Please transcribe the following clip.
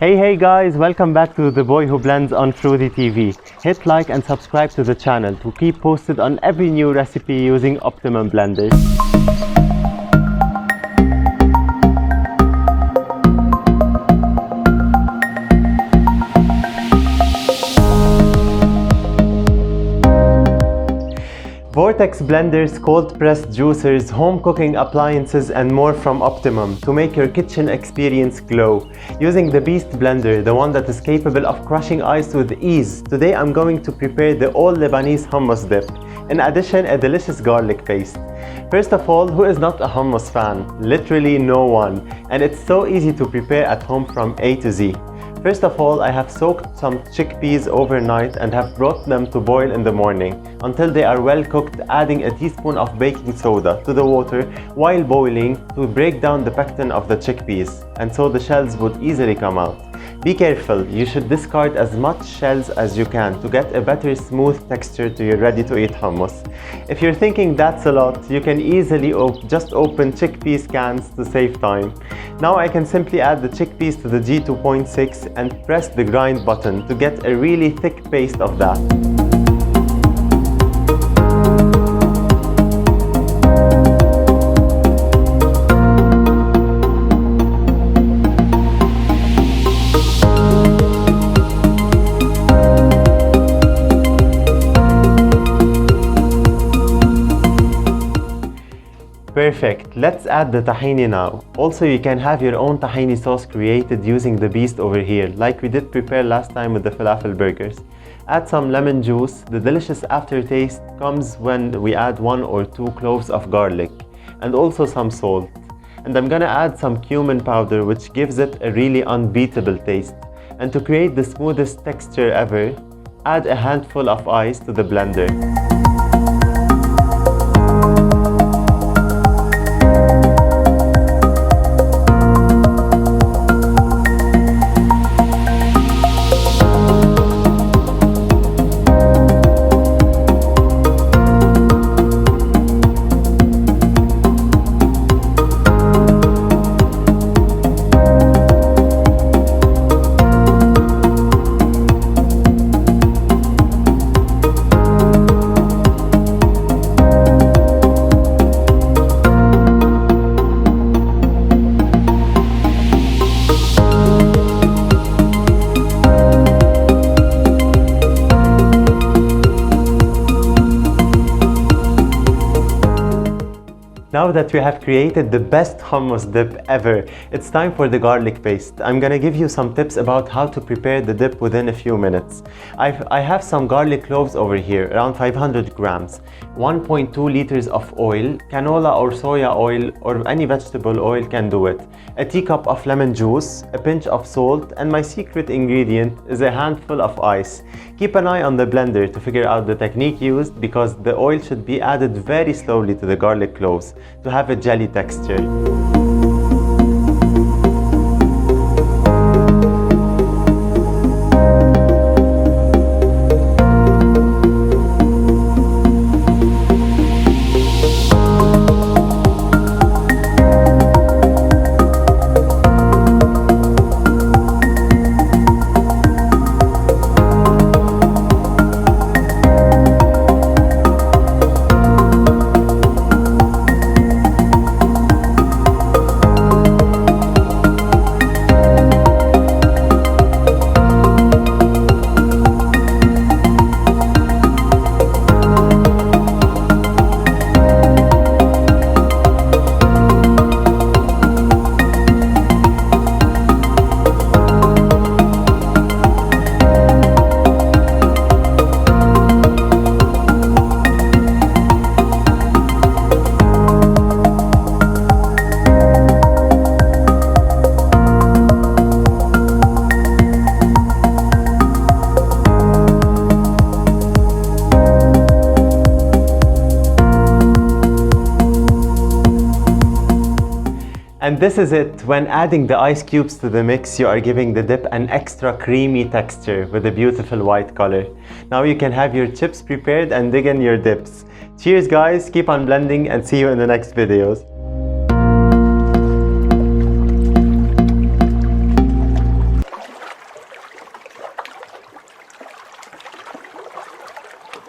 Hey guys, welcome back to The Boy Who Blends on Fruity TV. Hit like and subscribe to the channel to keep posted on every new recipe using Optimum blenders. Vortex blenders, cold pressed juicers, home cooking appliances and more from Optimum to make your kitchen experience glow. Using the Beast blender, the one that is capable of crushing ice with ease, today I'm going to prepare the all Lebanese hummus dip. In addition, a delicious garlic paste. First of all, who is not a hummus fan? Literally no one. And it's so easy to prepare at home from A to Z. First of all, I have soaked some chickpeas overnight and have brought them to boil in the morning until they are well cooked, adding a teaspoon of baking soda to the water while boiling to break down the pectin of the chickpeas, and so the shells would easily come out. Be careful, you should discard as much shells as you can to get a better smooth texture to your ready-to-eat hummus. If you're thinking that's a lot, you can easily just open chickpeas cans to save time. Now I can simply add the chickpeas to the G2.6 and press the grind button to get a really thick paste of that. Perfect, let's add the tahini now. Also, you can have your own tahini sauce created using the Beast over here, like we did prepare last time with the falafel burgers. Add some lemon juice. The delicious aftertaste comes when we add 1 or 2 cloves of garlic and also some salt. And I'm gonna add some cumin powder, which gives it a really unbeatable taste. And to create the smoothest texture ever, add a handful of ice to the blender. Now that we have created the best hummus dip ever, it's time for the garlic paste. I'm gonna give you some tips about how to prepare the dip within a few minutes. I have some garlic cloves over here, around 500 grams, 1.2 liters of oil, canola or soya oil or any vegetable oil can do it, a teacup of lemon juice, a pinch of salt, and my secret ingredient is a handful of ice. Keep an eye on the blender to figure out the technique used, because the oil should be added very slowly to the garlic cloves to have a jelly texture. And this is it. When adding the ice cubes to the mix, you are giving the dip an extra creamy texture with a beautiful white color. Now you can have your chips prepared and dig in your dips. Cheers guys, keep on blending and see you in the next videos.